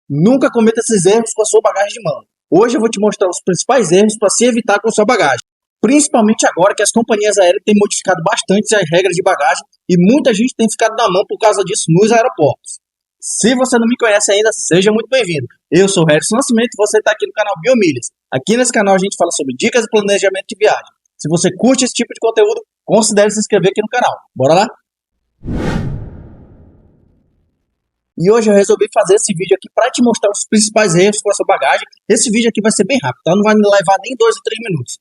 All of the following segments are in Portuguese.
Nunca cometa esses erros com a sua bagagem de mão. Hoje eu vou te mostrar os principais erros para se evitar com a sua bagagem. Principalmente agora que as companhias aéreas têm modificado bastante as regras de bagagem e muita gente tem ficado na mão por causa disso nos aeroportos. Se você não me conhece ainda, seja muito bem-vindo. Eu sou o Harrison Nascimento e você está aqui no canal Biomilhas. Aqui nesse canal a gente fala sobre dicas e planejamento de viagem. Se você curte esse tipo de conteúdo, considere se inscrever aqui no canal. Bora lá? E hoje eu resolvi fazer esse vídeo aqui para te mostrar os principais erros com a sua bagagem. Esse vídeo aqui vai ser bem rápido, tá? Não vai me levar nem 2 ou 3 minutos.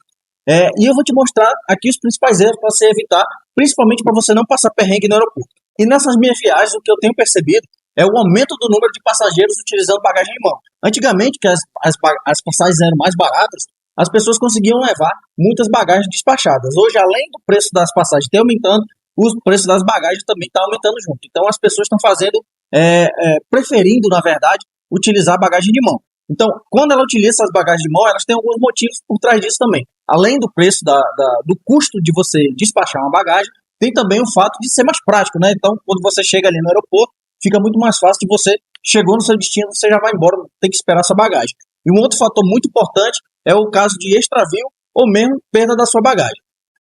E eu vou te mostrar aqui os principais erros para você evitar, principalmente para você não passar perrengue no aeroporto. E nessas minhas viagens, o que eu tenho percebido é o aumento do número de passageiros utilizando bagagem de mão. Antigamente, que as passagens eram mais baratas, as pessoas conseguiam levar muitas bagagens despachadas. Hoje, além do preço das passagens ter aumentando, o preço das bagagens também está aumentando junto. Então, as pessoas estão preferindo, na verdade, utilizar bagagem de mão. Então, quando ela utiliza essas bagagens de mão, elas têm alguns motivos por trás disso também. Além do preço, do custo de você despachar uma bagagem, tem também o fato de ser mais prático, né? Então, quando você chega ali no aeroporto, fica muito mais fácil de você, chegou no seu destino, você já vai embora, não tem que esperar sua bagagem. E um outro fator muito importante é o caso de extravio ou mesmo perda da sua bagagem.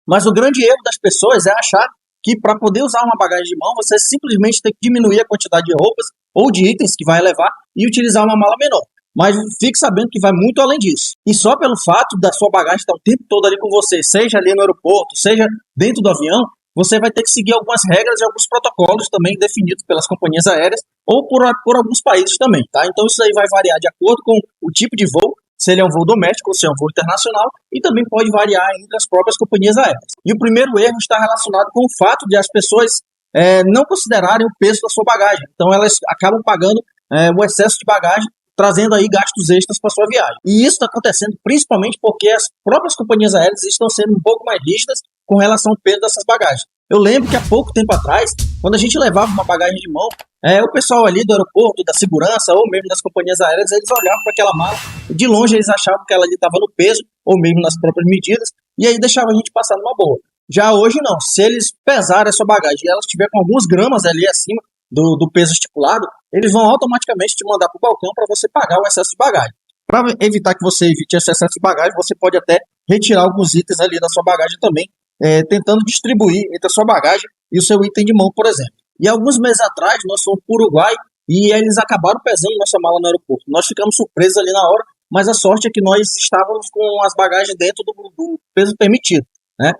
Mas o grande erro das pessoas é achar que para poder usar uma bagagem de mão, você simplesmente tem que diminuir a quantidade de roupas ou de itens que vai levar e utilizar uma mala menor. Mas fique sabendo que vai muito além disso. E só pelo fato da sua bagagem estar o tempo todo ali com você, seja ali no aeroporto, seja dentro do avião, você vai ter que seguir algumas regras e alguns protocolos também definidos pelas companhias aéreas ou por alguns países também, tá? Então isso aí vai variar de acordo com o tipo de voo, se ele é um voo doméstico ou se é um voo internacional, e também pode variar entre as próprias companhias aéreas. E o primeiro erro está relacionado com o fato de as pessoas não considerarem o peso da sua bagagem. Então elas acabam pagando o excesso de bagagem, trazendo aí gastos extras para sua viagem. E isso está acontecendo principalmente porque as próprias companhias aéreas estão sendo um pouco mais rígidas com relação ao peso dessas bagagens. Eu lembro que há pouco tempo atrás, quando a gente levava uma bagagem de mão, o pessoal ali do aeroporto, da segurança ou mesmo das companhias aéreas, eles olhavam para aquela mala e de longe eles achavam que ela ali estava no peso ou mesmo nas próprias medidas e aí deixavam a gente passar numa boa. Já hoje não, se eles pesarem a sua bagagem e ela estiver com alguns gramas ali acima do peso estipulado, eles vão automaticamente te mandar para o balcão para você pagar o excesso de bagagem. Para evitar que você evite esse excesso de bagagem, você pode até retirar alguns itens ali da sua bagagem também, tentando distribuir entre a sua bagagem e o seu item de mão, por exemplo. E alguns meses atrás, nós fomos para o Uruguai e eles acabaram pesando nossa mala no aeroporto. Nós ficamos surpresos ali na hora, mas a sorte é que nós estávamos com as bagagens dentro do peso permitido, né?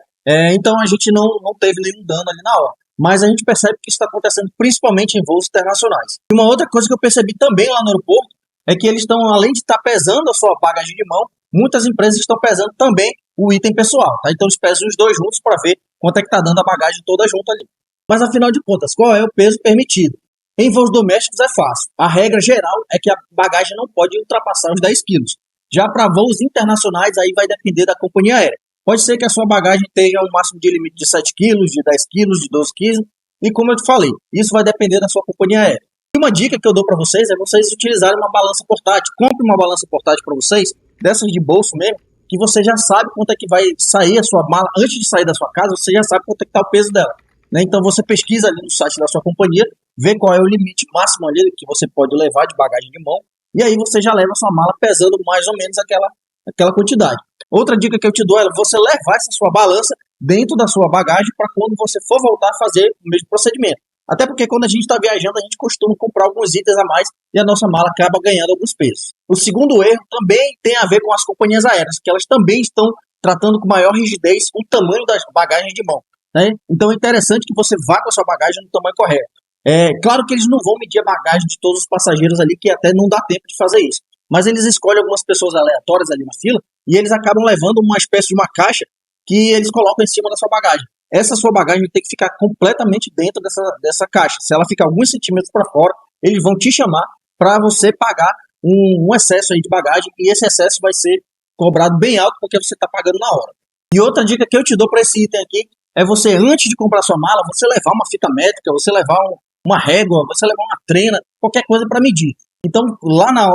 Então a gente não teve nenhum dano ali na hora. Mas a gente percebe que isso está acontecendo principalmente em voos internacionais. E uma outra coisa que eu percebi também lá no aeroporto é que eles estão, além de estar pesando a sua bagagem de mão, muitas empresas estão pesando também o item pessoal, tá? Então eles pesam os dois juntos para ver quanto é que está dando a bagagem toda junto ali. Mas afinal de contas, qual é o peso permitido? Em voos domésticos é fácil. A regra geral é que a bagagem não pode ultrapassar os 10 quilos. Já para voos internacionais, aí vai depender da companhia aérea. Pode ser que a sua bagagem tenha um máximo de limite de 7 quilos, de 10 quilos, de 12 quilos. E como eu te falei, isso vai depender da sua companhia aérea. E uma dica que eu dou para vocês é vocês utilizarem uma balança portátil. Compre uma balança portátil para vocês, dessas de bolso mesmo, que você já sabe quanto é que vai sair a sua mala. Antes de sair da sua casa, você já sabe quanto é que está o peso dela, né? Então você pesquisa ali no site da sua companhia, vê qual é o limite máximo ali que você pode levar de bagagem de mão, e aí você já leva a sua mala pesando mais ou menos aquela quantidade. Outra dica que eu te dou é você levar essa sua balança dentro da sua bagagem para quando você for voltar a fazer o mesmo procedimento. Até porque quando a gente está viajando, a gente costuma comprar alguns itens a mais e a nossa mala acaba ganhando alguns pesos. O segundo erro também tem a ver com as companhias aéreas, que elas também estão tratando com maior rigidez o tamanho das bagagens de mão, né? Então é interessante que você vá com a sua bagagem no tamanho correto. Claro que eles não vão medir a bagagem de todos os passageiros ali, que até não dá tempo de fazer isso. Mas eles escolhem algumas pessoas aleatórias ali na fila e eles acabam levando uma espécie de uma caixa que eles colocam em cima da sua bagagem. Essa sua bagagem tem que ficar completamente dentro dessa caixa. Se ela ficar alguns centímetros para fora, eles vão te chamar para você pagar um excesso aí de bagagem e esse excesso vai ser cobrado bem alto porque você está pagando na hora. E outra dica que eu te dou para esse item aqui é você, antes de comprar sua mala, você levar uma fita métrica, você levar uma régua, você levar uma trena, qualquer coisa para medir. Então, lá na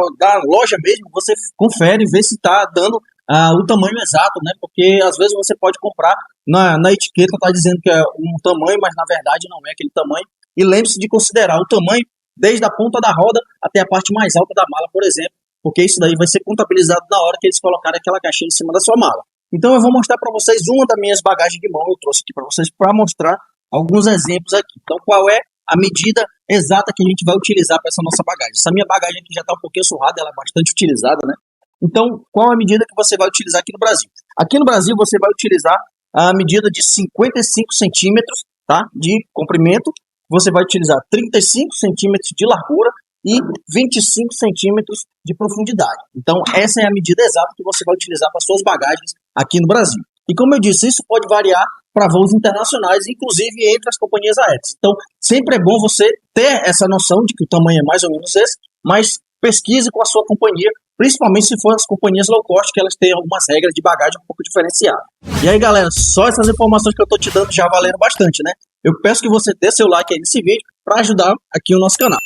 loja mesmo, você confere e vê se está dando o tamanho exato, né? Porque às vezes você pode comprar, na etiqueta está dizendo que é um tamanho, mas na verdade não é aquele tamanho. E lembre-se de considerar o tamanho desde a ponta da roda até a parte mais alta da mala, por exemplo, porque isso daí vai ser contabilizado na hora que eles colocarem aquela caixinha em cima da sua mala. Então eu vou mostrar para vocês uma das minhas bagagens de mão, eu trouxe aqui para vocês para mostrar alguns exemplos aqui. Então qual é a medida exata que a gente vai utilizar para essa nossa bagagem? Essa minha bagagem aqui já está um pouquinho surrada, ela é bastante utilizada, né? Então qual é a medida que você vai utilizar aqui no Brasil? Aqui no Brasil você vai utilizar a medida de 55 centímetros, tá? De comprimento, você vai utilizar 35 centímetros de largura e 25 centímetros de profundidade. Então, essa é a medida exata que você vai utilizar para suas bagagens aqui no Brasil. E como eu disse, isso pode variar para voos internacionais, inclusive entre as companhias aéreas. Então, sempre é bom você ter essa noção de que o tamanho é mais ou menos esse, mas pesquise com a sua companhia, principalmente se for as companhias low cost, que elas têm algumas regras de bagagem um pouco diferenciadas. E aí, galera, só essas informações que eu estou te dando já valeram bastante, né? Eu peço que você dê seu like aí nesse vídeo para ajudar aqui o nosso canal.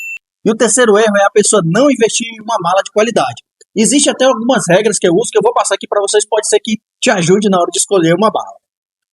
E o terceiro erro é a pessoa não investir em uma mala de qualidade. Existem até algumas regras que eu uso, que eu vou passar aqui para vocês, pode ser que te ajude na hora de escolher uma mala.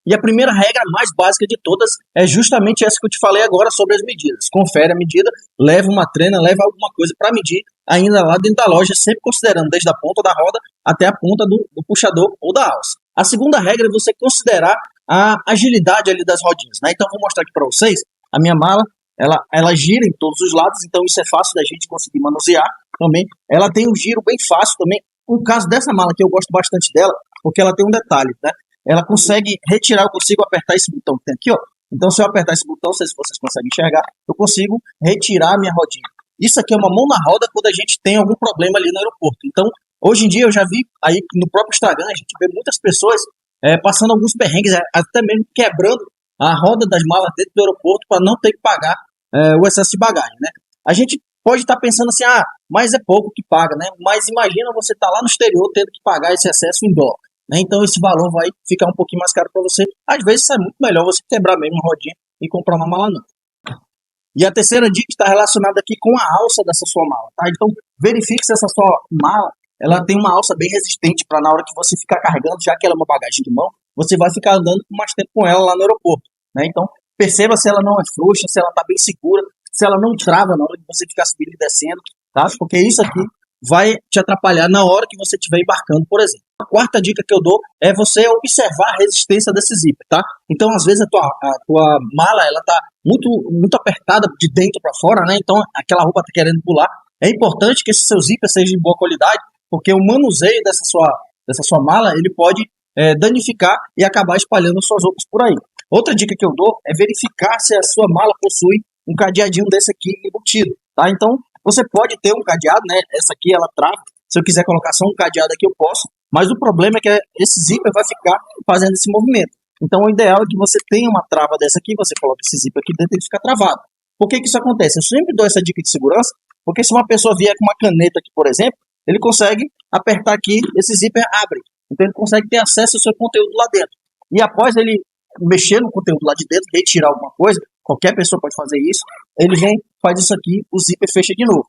E a primeira regra, mais básica de todas, é justamente essa que eu te falei agora sobre as medidas. Confere a medida, leva uma trena, leva alguma coisa para medir, ainda lá dentro da loja, sempre considerando desde a ponta da roda até a ponta do puxador ou da alça. A segunda regra é você considerar a agilidade ali das rodinhas, né? Então eu vou mostrar aqui para vocês, a minha mala, ela gira em todos os lados, então isso é fácil da gente conseguir manusear também. Ela tem um giro bem fácil também. No caso dessa mala aqui, eu gosto bastante dela, porque ela tem um detalhe, né? Ela consegue retirar, eu consigo apertar esse botão que tem aqui, ó. Então, se eu apertar esse botão, não sei se vocês conseguem enxergar, eu consigo retirar a minha rodinha. Isso aqui é uma mão na roda quando a gente tem algum problema ali no aeroporto. Então, hoje em dia, eu já vi aí no próprio Instagram, a gente vê muitas pessoas passando alguns perrengues, até mesmo quebrando a roda das malas dentro do aeroporto para não ter que pagar o excesso de bagagem, né? A gente pode estar pensando assim, mas é pouco que paga, né? Mas imagina você estar lá no exterior tendo que pagar esse excesso em dólar. Né? Então esse valor vai ficar um pouquinho mais caro para você. Às vezes é muito melhor você quebrar mesmo uma rodinha e comprar uma mala nova. E a terceira dica está relacionada aqui com a alça dessa sua mala, tá? Então verifique se essa sua mala ela tem uma alça bem resistente para na hora que você ficar carregando, já que ela é uma bagagem de mão, você vai ficar andando por mais tempo com ela lá no aeroporto, né? Então perceba se ela não é frouxa, se ela está bem segura, se ela não trava na hora de você ficar subindo e descendo, tá? Porque isso aqui vai te atrapalhar na hora que você estiver embarcando, por exemplo. A quarta dica que eu dou é você observar a resistência desse zíper, tá? Então, às vezes, a tua mala, ela tá muito apertada de dentro para fora, né? Então, aquela roupa tá querendo pular. É importante que esse seu zíper seja de boa qualidade, porque o manuseio dessa sua mala, ele pode danificar e acabar espalhando suas roupas por aí. Outra dica que eu dou é verificar se a sua mala possui um cadeadinho desse aqui embutido, tá? Então, você pode ter um cadeado, né? Essa aqui, ela trava. Se eu quiser colocar só um cadeado aqui, eu posso. Mas o problema é que esse zíper vai ficar fazendo esse movimento. Então, o ideal é que você tenha uma trava dessa aqui, você coloca esse zíper aqui dentro e ele fica travado. Por que isso acontece? Eu sempre dou essa dica de segurança, porque se uma pessoa vier com uma caneta aqui, por exemplo, ele consegue apertar aqui, esse zíper abre. Então, ele consegue ter acesso ao seu conteúdo lá dentro. E após ele mexer no conteúdo lá de dentro, retirar alguma coisa, qualquer pessoa pode fazer isso, ele vem, faz isso aqui, o zíper fecha de novo.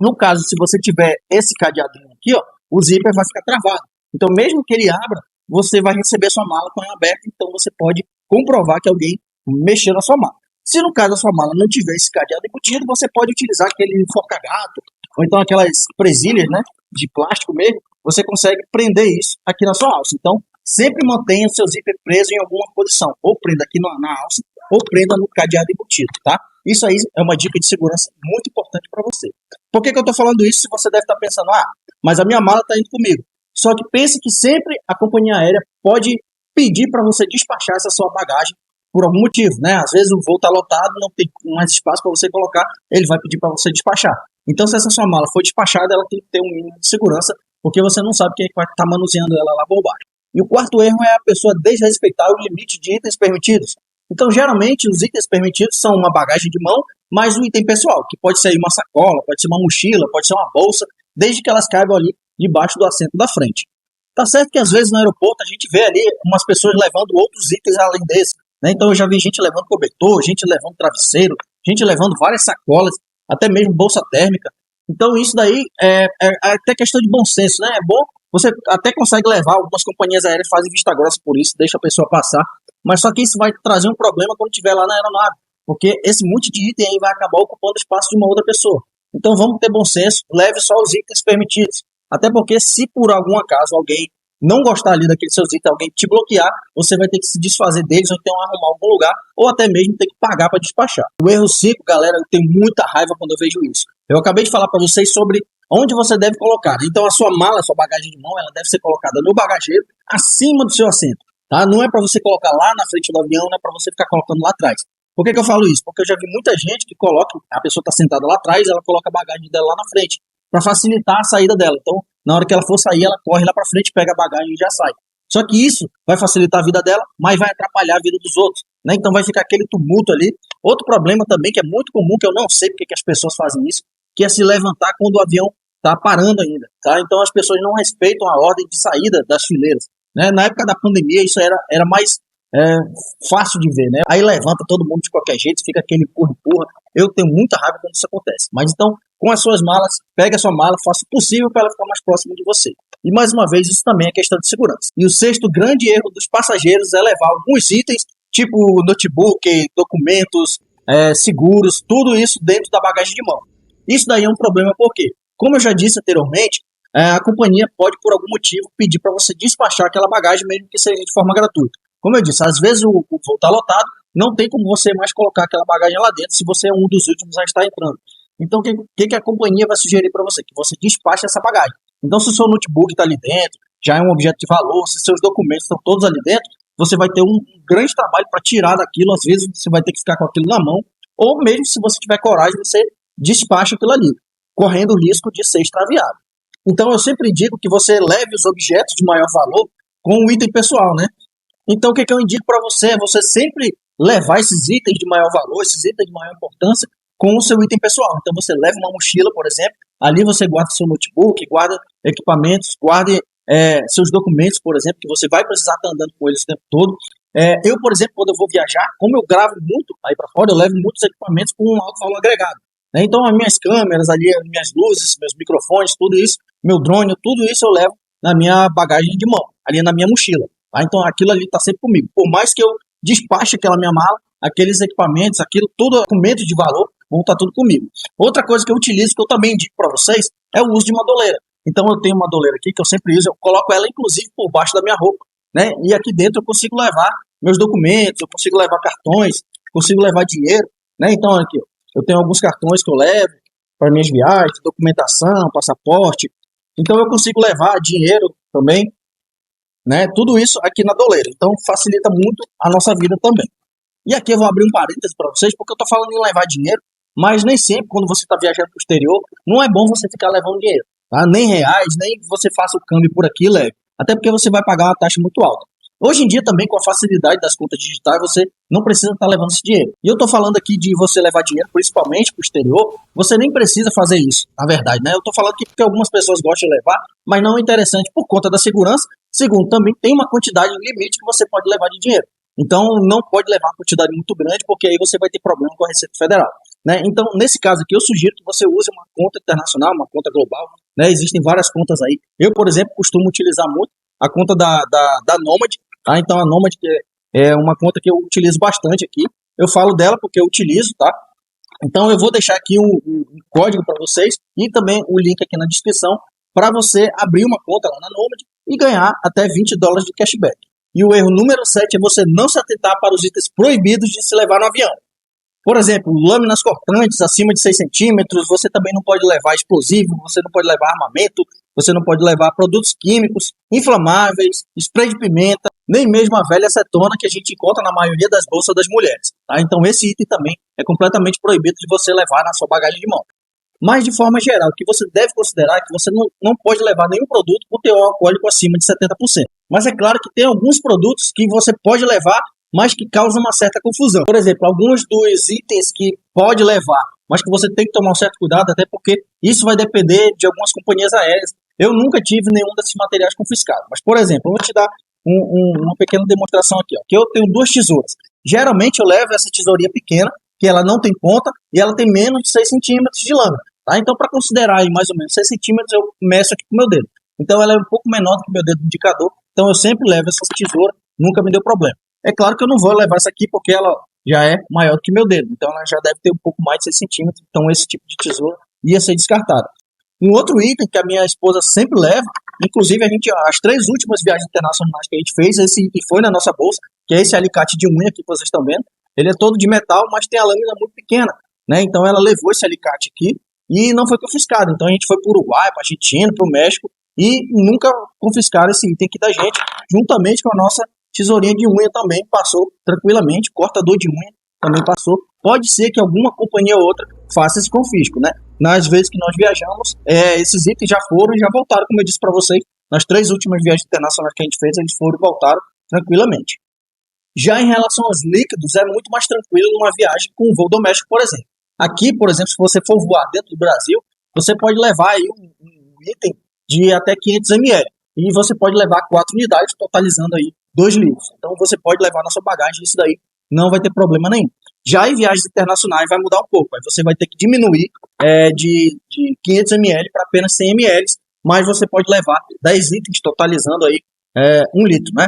No caso, se você tiver esse cadeadinho aqui, ó, o zíper vai ficar travado. Então, mesmo que ele abra, você vai receber sua mala com ela aberta, então você pode comprovar que alguém mexeu na sua mala. Se no caso a sua mala não tiver esse cadeado embutido, você pode utilizar aquele enforca-gato, ou então aquelas presilhas, né, de plástico mesmo, você consegue prender isso aqui na sua alça. Então, sempre mantenha o seu zíper preso em alguma posição, ou prenda aqui na alça, ou prenda no cadeado embutido, tá? Isso aí é uma dica de segurança muito importante para você. Por que eu estou falando isso? Se você deve estar pensando, mas a minha mala está indo comigo. Só que pense que sempre a companhia aérea pode pedir para você despachar essa sua bagagem por algum motivo, né? Às vezes o voo está lotado, não tem mais espaço para você colocar, ele vai pedir para você despachar. Então, se essa sua mala for despachada, ela tem que ter um mínimo de segurança, porque você não sabe quem vai estar manuseando ela lá por baixo. E o quarto erro é a pessoa desrespeitar o limite de itens permitidos. Então, geralmente, os itens permitidos são uma bagagem de mão, mais um item pessoal, que pode ser uma sacola, pode ser uma mochila, pode ser uma bolsa, desde que elas caibam ali debaixo do assento da frente. Tá certo que, às vezes, no aeroporto, a gente vê ali umas pessoas levando outros itens além desse, né? Então, eu já vi gente levando cobertor, gente levando travesseiro, gente levando várias sacolas, até mesmo bolsa térmica. Então, isso daí é até questão de bom senso, né? É bom, você até consegue levar, algumas companhias aéreas fazem vista grossa por isso, deixa a pessoa passar, mas só que isso vai trazer um problema quando estiver lá na aeronave, Porque esse monte de item aí vai acabar ocupando espaço de uma outra pessoa. Então vamos ter bom senso, leve só os itens permitidos. Até porque se por algum acaso alguém não gostar ali daqueles seus itens, alguém te bloquear, você vai ter que se desfazer deles ou então arrumar algum lugar, ou até mesmo ter que pagar para despachar. O erro 5, galera, eu tenho muita raiva quando eu vejo isso. Eu acabei de falar para vocês sobre onde você deve colocar. Então a sua mala, a sua bagagem de mão, ela deve ser colocada no bagageiro, acima do seu assento. Tá? Não é para você colocar lá na frente do avião, não é para você ficar colocando lá atrás. Por que eu falo isso? Porque eu já vi muita gente que coloca, a pessoa está sentada lá atrás, ela coloca a bagagem dela lá na frente, para facilitar a saída dela. Então, na hora que ela for sair, ela corre lá para frente, pega a bagagem e já sai. Só que isso vai facilitar a vida dela, mas vai atrapalhar a vida dos outros, né? Então vai ficar aquele tumulto ali. Outro problema também, que é muito comum, que eu não sei porque que as pessoas fazem isso, que é se levantar quando o avião está parando ainda, tá? Então as pessoas não respeitam a ordem de saída das fileiras, né? Na época da pandemia isso era mais fácil de ver, né? Aí levanta todo mundo de qualquer jeito, fica aquele empurra-empurra. Eu tenho muita raiva quando isso acontece. Mas então, com as suas malas, pega a sua mala, faça o possível para ela ficar mais próxima de você. E mais uma vez, isso também é questão de segurança. E o sexto grande erro dos passageiros é levar alguns itens, tipo notebook, documentos, seguros, tudo isso dentro da bagagem de mão. Isso daí é um problema porque, como eu já disse anteriormente, a companhia pode, por algum motivo, pedir para você despachar aquela bagagem, mesmo que seja de forma gratuita. Como eu disse, às vezes o voo está lotado, não tem como você mais colocar aquela bagagem lá dentro se você é um dos últimos a estar entrando. Então, o que a companhia vai sugerir para você? Que você despache essa bagagem. Então, se o seu notebook está ali dentro, já é um objeto de valor, se seus documentos estão todos ali dentro, você vai ter um grande trabalho para tirar daquilo. Às vezes, você vai ter que ficar com aquilo na mão, ou mesmo se você tiver coragem, você despacha aquilo ali, correndo o risco de ser extraviado. Então, eu sempre digo que você leve os objetos de maior valor com o item pessoal, né? Então, o que eu indico para você é você sempre levar esses itens de maior valor, esses itens de maior importância, com o seu item pessoal. Então, você leva uma mochila, por exemplo, ali você guarda seu notebook, guarda equipamentos, guarde seus documentos, por exemplo, que você vai precisar estar andando com eles o tempo todo. Eu, por exemplo, quando eu vou viajar, como eu gravo muito aí para fora, eu levo muitos equipamentos com um alto valor agregado, né? Então, as minhas câmeras ali, as minhas luzes, meus microfones, tudo isso, meu drone, tudo isso eu levo na minha bagagem de mão, ali na minha mochila. Tá? Então aquilo ali está sempre comigo. Por mais que eu despache aquela minha mala, aqueles equipamentos, aquilo, tudo documento de valor, vão estar tudo comigo. Outra coisa que eu utilizo, que eu também indico para vocês, é o uso de uma doleira. Então eu tenho uma doleira aqui que eu sempre uso, eu coloco ela inclusive por baixo da minha roupa, né? E aqui dentro eu consigo levar meus documentos, eu consigo levar cartões, consigo levar dinheiro, né? Então aqui, eu tenho alguns cartões que eu levo para minhas viagens, documentação, passaporte. Então eu consigo levar dinheiro também, né? Tudo isso aqui na doleira. Então facilita muito a nossa vida também. E aqui eu vou abrir um parênteses para vocês, porque eu estou falando em levar dinheiro, mas nem sempre, quando você está viajando para o exterior, não é bom você ficar levando dinheiro, tá? Nem reais, nem você faça o câmbio por aqui, leve. Até porque você vai pagar uma taxa muito alta. Hoje em dia também, com a facilidade das contas digitais, você não precisa estar levando esse dinheiro. E eu estou falando aqui de você levar dinheiro, principalmente para o exterior, você nem precisa fazer isso, na verdade, né? Eu estou falando aqui porque algumas pessoas gostam de levar, mas não é interessante por conta da segurança. Segundo, também tem uma quantidade limite que você pode levar de dinheiro. Então, não pode levar uma quantidade muito grande, porque aí você vai ter problema com a Receita Federal, né? Então, nesse caso aqui, eu sugiro que você use uma conta internacional, uma conta global, né? Existem várias contas aí. Eu, por exemplo, costumo utilizar muito a conta da Nomad, tá? Então, a Nomad é uma conta que eu utilizo bastante aqui. Eu falo dela porque eu utilizo, tá? Então, eu vou deixar aqui um código para vocês e também o link aqui na descrição para você abrir uma conta lá na Nomad e ganhar até $20 de cashback. E o erro número 7 é você não se atentar para os itens proibidos de se levar no avião. Por exemplo, lâminas cortantes acima de 6 centímetros, você também não pode levar explosivo, você não pode levar armamento, você não pode levar produtos químicos, inflamáveis, spray de pimenta, nem mesmo a velha acetona que a gente encontra na maioria das bolsas das mulheres. Tá? Então esse item também é completamente proibido de você levar na sua bagagem de mão. Mas, de forma geral, o que você deve considerar é que você não pode levar nenhum produto com teor alcoólico acima de 70%. Mas é claro que tem alguns produtos que você pode levar, mas que causam uma certa confusão. Por exemplo, alguns dos itens que pode levar, mas que você tem que tomar um certo cuidado, até porque isso vai depender de algumas companhias aéreas. Eu nunca tive nenhum desses materiais confiscados. Mas, por exemplo, eu vou te dar uma pequena demonstração aqui. Ó, que eu tenho 2 tesouras. Geralmente eu levo essa tesourinha pequena, que ela não tem ponta, e ela tem menos de 6 centímetros de lâmina. Tá? Então, para considerar aí mais ou menos 6 centímetros, eu meço aqui com o meu dedo. Então, ela é um pouco menor do que o meu dedo indicador. Então, eu sempre levo essa tesoura, nunca me deu problema. É claro que eu não vou levar essa aqui porque ela já é maior do que meu dedo. Então ela já deve ter um pouco mais de 6 centímetros. Então esse tipo de tesoura ia ser descartada. Um outro item que a minha esposa sempre leva, inclusive as 3 últimas viagens internacionais que a gente fez, esse item foi na nossa bolsa, que é esse alicate de unha aqui que vocês estão vendo. Ele é todo de metal, mas tem a lâmina muito pequena, né? Então ela levou esse alicate aqui e não foi confiscado. Então a gente foi para o Uruguai, para a Argentina, para o México e nunca confiscaram esse item aqui da gente, juntamente com a nossa tesourinha de unha também passou tranquilamente, cortador de unha também passou. Pode ser que alguma companhia ou outra faça esse confisco, né? Nas vezes que nós viajamos, esses itens já foram e já voltaram, como eu disse para vocês, nas 3 últimas viagens internacionais que a gente fez, eles foram e voltaram tranquilamente. Já em relação aos líquidos, é muito mais tranquilo numa viagem com um voo doméstico, por exemplo. Aqui, por exemplo, se você for voar dentro do Brasil, você pode levar aí um item de até 500 ml. E você pode levar 4 unidades, totalizando aí 2 litros. Então você pode levar na sua bagagem, isso daí não vai ter problema nenhum. Já em viagens internacionais vai mudar um pouco. Aí você vai ter que diminuir de 500 ml para apenas 100 ml, mas você pode levar 10 itens, totalizando aí 1 litro, né?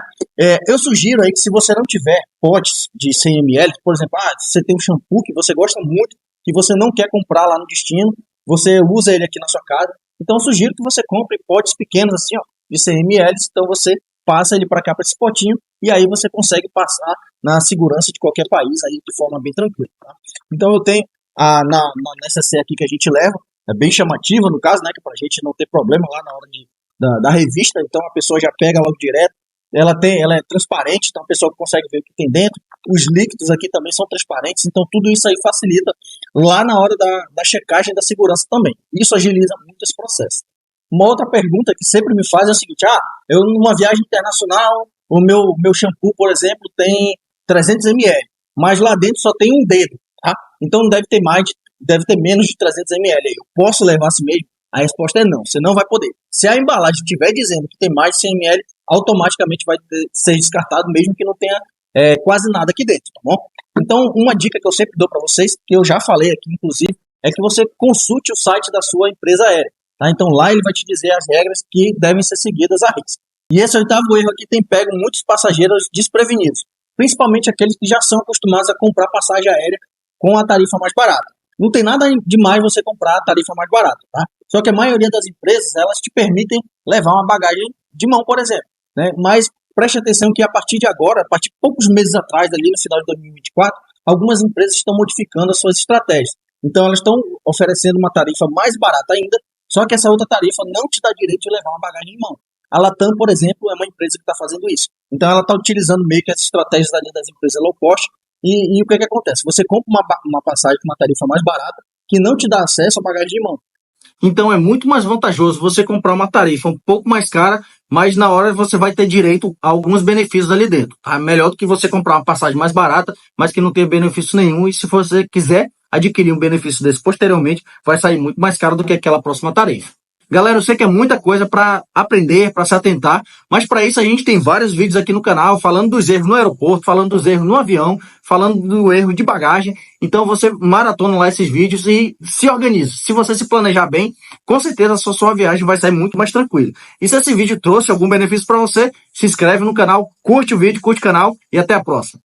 Eu sugiro aí que se você não tiver potes de 100 ml, por exemplo, você tem um shampoo que você gosta muito, que você não quer comprar lá no destino, você usa ele aqui na sua casa, então eu sugiro que você compre potes pequenos assim, ó, de 100 ml, então você passa ele para cá, para esse potinho, e aí você consegue passar na segurança de qualquer país aí de forma bem tranquila, tá? Então eu tenho na necessaire aqui que a gente leva, é bem chamativa no caso, né, que pra gente não ter problema lá na hora da revista, então a pessoa já pega logo direto, ela é transparente, então a pessoa consegue ver o que tem dentro, os líquidos aqui também são transparentes, então tudo isso aí facilita lá na hora da checagem da segurança também, isso agiliza muito esse processo. Uma outra pergunta que sempre me faz é o seguinte, eu numa viagem internacional, o meu shampoo, por exemplo, tem 300 ml, mas lá dentro só tem um dedo, tá? Então não deve ter menos de 300 ml. Eu posso levar assim mesmo? A resposta é não, você não vai poder. Se a embalagem estiver dizendo que tem mais de 100 ml, automaticamente vai ser descartado, mesmo que não tenha quase nada aqui dentro, tá bom? Então, uma dica que eu sempre dou para vocês, que eu já falei aqui, inclusive, é que você consulte o site da sua empresa aérea, tá? Então, lá ele vai te dizer as regras que devem ser seguidas à risca. E esse 8º erro aqui tem pego muitos passageiros desprevenidos, principalmente aqueles que já são acostumados a comprar passagem aérea com a tarifa mais barata. Não tem nada demais você comprar a tarifa mais barata, tá? Só que a maioria das empresas, elas te permitem levar uma bagagem de mão, por exemplo, né? Mas preste atenção que a partir de agora, a partir de poucos meses atrás, ali no final de 2024, algumas empresas estão modificando as suas estratégias. Então elas estão oferecendo uma tarifa mais barata ainda, só que essa outra tarifa não te dá direito de levar uma bagagem em mão. A Latam, por exemplo, é uma empresa que está fazendo isso. Então ela está utilizando meio que as estratégias ali das empresas low cost. E o que acontece? Você compra uma passagem com uma tarifa mais barata que não te dá acesso à bagagem de mão. Então é muito mais vantajoso você comprar uma tarifa um pouco mais cara, mas na hora você vai ter direito a alguns benefícios ali dentro. Tá? Melhor do que você comprar uma passagem mais barata, mas que não tem benefício nenhum. E se você quiser adquirir um benefício desse posteriormente, vai sair muito mais caro do que aquela próxima tarifa. Galera, eu sei que é muita coisa para aprender, para se atentar, mas para isso a gente tem vários vídeos aqui no canal falando dos erros no aeroporto, falando dos erros no avião, falando do erro de bagagem. Então você maratona lá esses vídeos e se organiza. Se você se planejar bem, com certeza a sua viagem vai sair muito mais tranquila. E se esse vídeo trouxe algum benefício para você, se inscreve no canal, curte o vídeo, curte o canal e até a próxima.